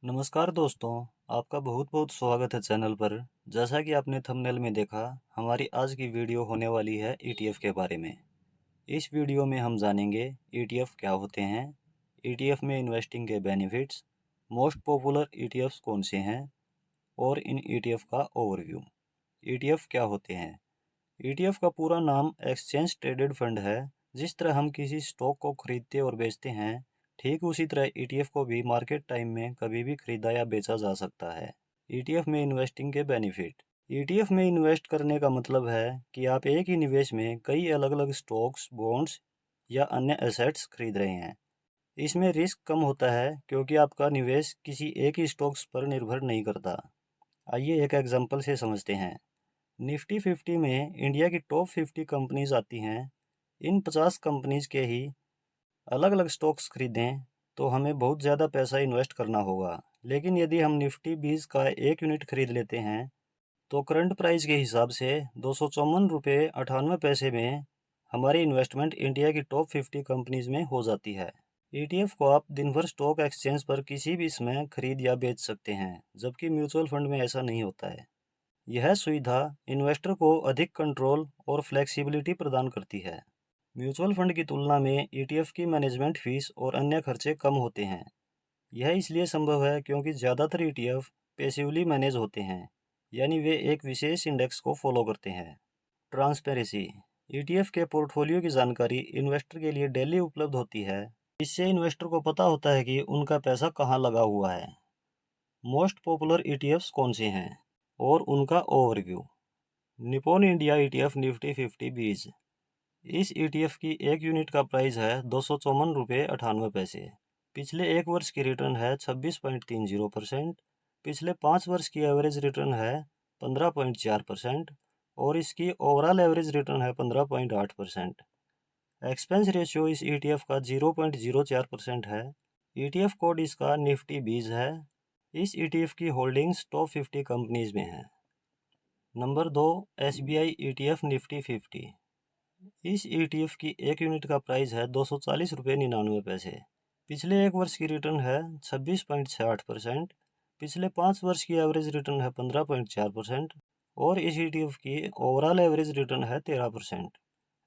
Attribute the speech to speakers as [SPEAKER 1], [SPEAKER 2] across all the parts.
[SPEAKER 1] नमस्कार दोस्तों, आपका बहुत बहुत स्वागत है चैनल पर। जैसा कि आपने थंबनेल में देखा, हमारी आज की वीडियो होने वाली है ईटीएफ के बारे में। इस वीडियो में हम जानेंगे ईटीएफ क्या होते हैं, ईटीएफ में इन्वेस्टिंग के बेनिफिट्स, मोस्ट पॉपुलर ईटीएफ्स कौन से हैं और इन ईटीएफ का ओवरव्यू। ईटीएफ क्या होते हैं? ईटीएफ का पूरा नाम एक्सचेंज ट्रेडेड फंड है। जिस तरह हम किसी स्टॉक को खरीदते और बेचते हैं, ठीक उसी तरह ईटीएफ को भी मार्केट टाइम में कभी भी खरीदा या बेचा जा सकता है। ईटीएफ में इन्वेस्टिंग के बेनिफिट। ईटीएफ में इन्वेस्ट करने का मतलब है कि आप एक ही निवेश में कई अलग अलग स्टॉक्स, बॉन्ड्स या अन्य एसेट्स खरीद रहे हैं। इसमें रिस्क कम होता है क्योंकि आपका निवेश किसी एक ही स्टॉक्स पर निर्भर नहीं करता। आइए एक एग्जांपल से समझते हैं। निफ्टी 50 में इंडिया की टॉप 50 कंपनीज आती हैं। इन 50 कंपनीज के ही अलग अलग स्टॉक्स खरीदें तो हमें बहुत ज़्यादा पैसा इन्वेस्ट करना होगा। लेकिन यदि हम निफ्टी 20 का एक यूनिट खरीद लेते हैं तो करंट प्राइस के हिसाब से 254 रुपये 98 पैसे में हमारी इन्वेस्टमेंट इंडिया की टॉप 50 कंपनीज में हो जाती है। ईटीएफ को आप दिन भर स्टॉक एक्सचेंज पर किसी भी समय खरीद या बेच सकते हैं, जबकि म्यूचुअल फंड में ऐसा नहीं होता है। यह सुविधा इन्वेस्टर को अधिक कंट्रोल और फ्लेक्सिबिलिटी प्रदान करती है। म्यूचुअल फंड की तुलना में ईटीएफ की मैनेजमेंट फीस और अन्य खर्चे कम होते हैं। यह इसलिए संभव है क्योंकि ज़्यादातर ईटीएफ पैसिवली मैनेज होते हैं, यानी वे एक विशेष इंडेक्स को फॉलो करते हैं। ट्रांसपेरेंसी। ईटीएफ के पोर्टफोलियो की जानकारी इन्वेस्टर के लिए डेली उपलब्ध होती है। इससे इन्वेस्टर को पता होता है कि उनका पैसा कहाँ लगा हुआ है। मोस्ट पॉपुलर ईटीएफ्स कौन से हैं और उनका overview. Nippon India ETF Nifty 50 बीज। इस ईटीएफ की एक यूनिट का प्राइस है 254 रुपये 98 पैसे। पिछले एक वर्ष की रिटर्न है 26.30%। पिछले 5 वर्ष की एवरेज रिटर्न है 15.4% और इसकी ओवरऑल एवरेज रिटर्न है 15.8%। एक्सपेंस रेशियो इस ईटीएफ का 0.04% है। ईटीएफ कोड इसका निफ्टी बीज है। इस ईटीएफ की होल्डिंग्स टॉप 50 कंपनीज में है। Number 2, SBI ETF Nifty 50। इस ईटीएफ की एक यूनिट का प्राइस है 240 रुपये 99 पैसे। पिछले एक वर्ष की रिटर्न है 26.68%। पिछले 5 वर्ष की एवरेज रिटर्न है 15.4% और इस ईटीएफ की ओवरऑल एवरेज रिटर्न है 13%।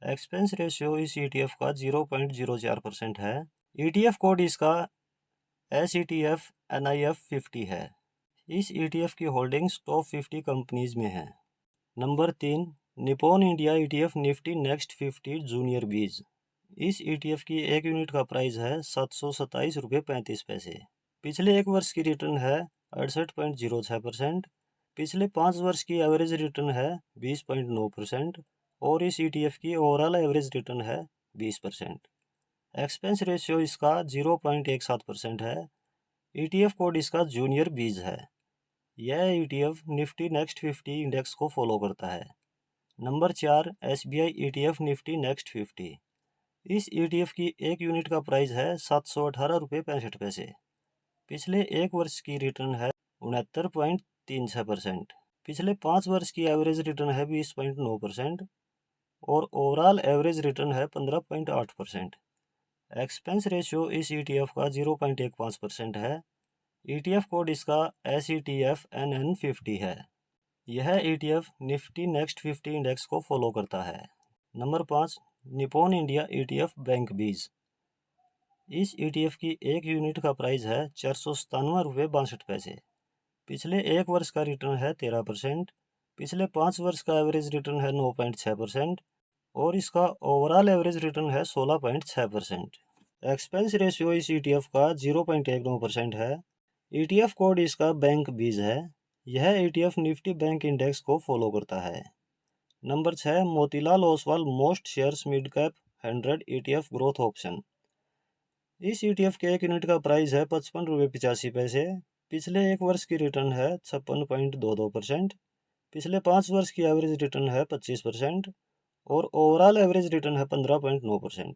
[SPEAKER 1] एक्सपेंस रेशियो इस ईटीएफ का 0.04% है। ईटीएफ कोड इसका SETF NIF 50 है। इस ईटीएफ की होल्डिंग्स टॉप 50 कंपनीज में है। Number 3, Nippon India ETF Nifty next 50 junior बीज। इस ईटीएफ की एक यूनिट का प्राइस है 727 रुपये 35 पैसे। पिछले एक वर्ष की रिटर्न है 68.06%। पिछले 5 वर्ष की एवरेज रिटर्न है 20.9% और इस ईटीएफ की ओवरऑल एवरेज रिटर्न है 20%। एक्सपेंस रेशियो इसका 0.17% है। ईटीएफ कोड इसका जूनियर बीज है। यह ईटीएफ निफ्टी नेक्स्ट 50 इंडेक्स को फॉलो करता है। Number 4, SBI ETF Nifty next 50। इस ईटीएफ की एक यूनिट का प्राइस है 718 रुपये 65 पैसे। पिछले एक वर्ष की रिटर्न है 69.36%। पिछले 5 वर्ष की एवरेज रिटर्न है 20.9% और ओवरऑल एवरेज रिटर्न है 15.8%। एक्सपेंस रेशियो इस ईटीएफ का 0.15% है। ईटीएफ कोड इसका SETF NN50 है। यह ईटीएफ निफ्टी नेक्स्ट 50 इंडेक्स को फॉलो करता है। Number 5, Nippon India ETF bank बीज। इस ईटीएफ की एक यूनिट का प्राइस है 497 रुपये 62 पैसे। पिछले एक वर्ष का रिटर्न है 13%। पिछले 5 वर्ष का एवरेज रिटर्न है 9.6% और इसका ओवरऑल एवरेज रिटर्न है 16.6%। एक्सपेंस रेशियो इस ईटीएफ का 0.19% है। ईटीएफ कोड इसका बैंक बीज है। यह ईटीएफ निफ्टी बैंक इंडेक्स को फॉलो करता है। Number 6, Motilal Oswal most shares mid cap 100 ETF growth option. इस ईटीएफ के एक यूनिट का प्राइस है 55 रुपये 85 पैसे। पिछले एक वर्ष की रिटर्न है 56.22%। पिछले 5 वर्ष की एवरेज रिटर्न है 25% और ओवरऑल एवरेज रिटर्न है 15.9%।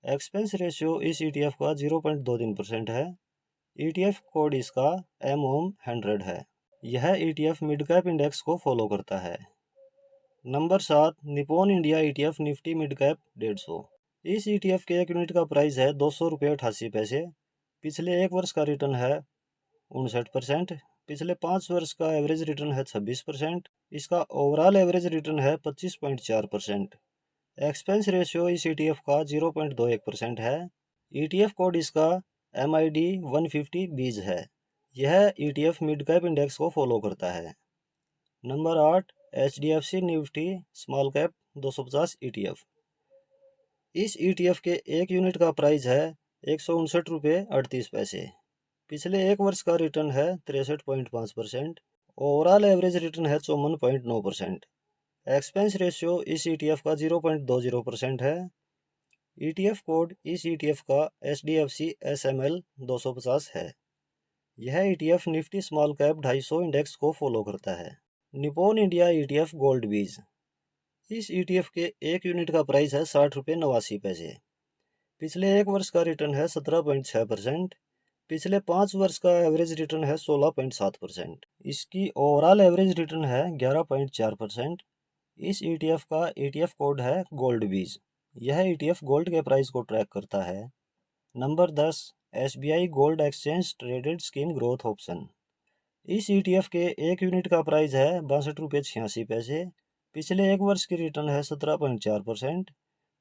[SPEAKER 1] एक्सपेंस रेशियो इस ईटीएफ का 0.23% है। ईटीएफ कोड इसका MOM100 है। यह ईटीएफ मिड कैप इंडेक्स को फॉलो करता है। Number 7, Nippon India ETF Nifty mid cap 150। इस ईटीएफ के एक यूनिट का प्राइस है 200 रुपये 88 पैसे। पिछले एक वर्ष का रिटर्न है 59%। पिछले 5 वर्ष का एवरेज रिटर्न है 26%। इसका ओवरऑल एवरेज रिटर्न है 25.4%। एक्सपेंस रेशियो इस ETF का 0.21% है। ETF कोड इसका MID 150 बीज है। यह ETF मिड कैप इंडेक्स को फॉलो करता है। Number 8, HDFC Nifty small cap 250 ETF। इस ETF के 1 यूनिट का प्राइस है 159 रुपये 38 पैसे। पिछले 1 वर्ष का रिटर्न है 63.5%। ओवरऑल एवरेज रिटर्न है 54.9%। एक्सपेंस रेशियो इस ETF का 0.20% है। ETF कोड इस ETF का HDFC SML 250 है। यह ETF Nifty small cap 250 index को फॉलो करता है। निप्पॉन इंडिया ETF गोल्ड बीज। इस ETF के 1 यूनिट का प्राइस है 60 रुपये 89 पैसे। पिछले 1 वर्ष का रिटर्न है 17.6%। पिछले 5 वर्ष का एवरेज रिटर्न है 16.7%। इसकी ओवरऑल एवरेज रिटर्न है 11.4%। इस ETF का ETF कोड है गोल्ड बीज। यह ETF गोल्ड के प्राइस को ट्रैक करता है। Number 10, SBI gold exchange traded scheme growth option. इस ETF के 1 यूनिट का प्राइस है 62 रुपये 86 पैसे। पिछले 1 वर्ष की रिटर्न है 17.4%।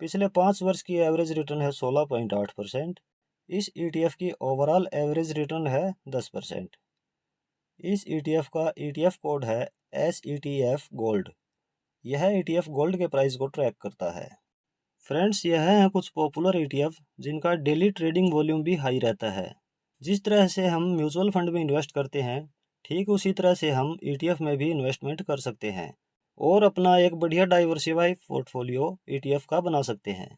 [SPEAKER 1] पिछले 5 वर्ष की एवरेज रिटर्न है 16.8%। इस ETF की ओवरऑल एवरेज रिटर्न है 10%। इस ETF का ETF कोड है SETF गोल्ड। यह ETF गोल्ड के प्राइस को ट्रैक करता है। फ्रेंड्स, यह हैं कुछ पॉपुलर ETF जिनका डेली ट्रेडिंग वॉल्यूम भी हाई रहता है। जिस तरह से हम म्यूचुअल फंड में इन्वेस्ट करते हैं, ठीक उसी तरह से हम ETF में भी इन्वेस्टमेंट कर सकते हैं और अपना एक बढ़िया डाइवर्सिफाई पोर्टफोलियो ETF का बना सकते हैं।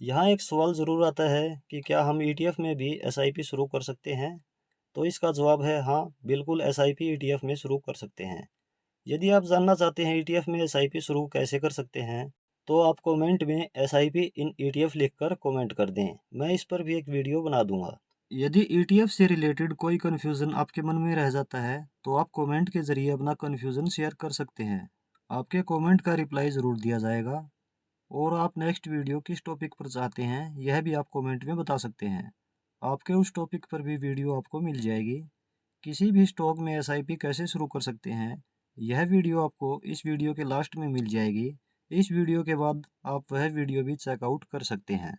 [SPEAKER 1] यहाँ एक सवाल ज़रूर आता है कि क्या हम ETF में भी SIP शुरू कर सकते हैं? तो इसका जवाब है हाँ, बिल्कुल SIP ETF में शुरू कर सकते हैं। यदि आप जानना चाहते हैं ETF में SIP शुरू कैसे कर सकते हैं, तो आप कमेंट में SIP इन ETF लिखकर कमेंट कर दें। मैं इस पर भी एक वीडियो बना दूंगा। यदि ETF से रिलेटेड कोई कन्फ्यूज़न आपके मन में रह जाता है, तो आप कमेंट के ज़रिए अपना कन्फ्यूज़न शेयर कर सकते हैं। आपके कमेंट का रिप्लाई ज़रूर दिया जाएगा। और आप नेक्स्ट वीडियो किस टॉपिक पर चाहते हैं, यह भी आप कमेंट में बता सकते हैं। आपके उस टॉपिक पर भी वीडियो आपको मिल जाएगी। किसी भी स्टॉक में SIP कैसे शुरू कर सकते हैं, यह वीडियो आपको इस वीडियो के लास्ट में मिल जाएगी। इस वीडियो के बाद आप वह वीडियो भी चेकआउट कर सकते हैं।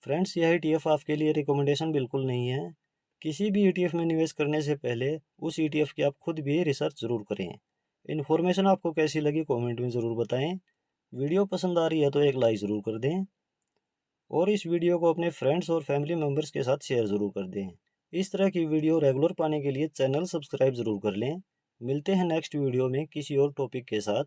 [SPEAKER 1] फ्रेंड्स, यह ETF आपके लिए रिकमेंडेशन बिल्कुल नहीं है। किसी भी ETF में निवेश करने से पहले उस ETF की आप खुद भी रिसर्च ज़रूर करें। इन्फॉर्मेशन आपको कैसी लगी कमेंट में ज़रूर बताएं। वीडियो पसंद आ रही है तो एक लाइक ज़रूर कर दें और इस वीडियो को अपने फ्रेंड्स और फैमिली मेम्बर्स के साथ शेयर ज़रूर कर दें। इस तरह की वीडियो रेगुलर पाने के लिए चैनल सब्सक्राइब ज़रूर कर लें। मिलते हैं नेक्स्ट वीडियो में किसी और टॉपिक के साथ।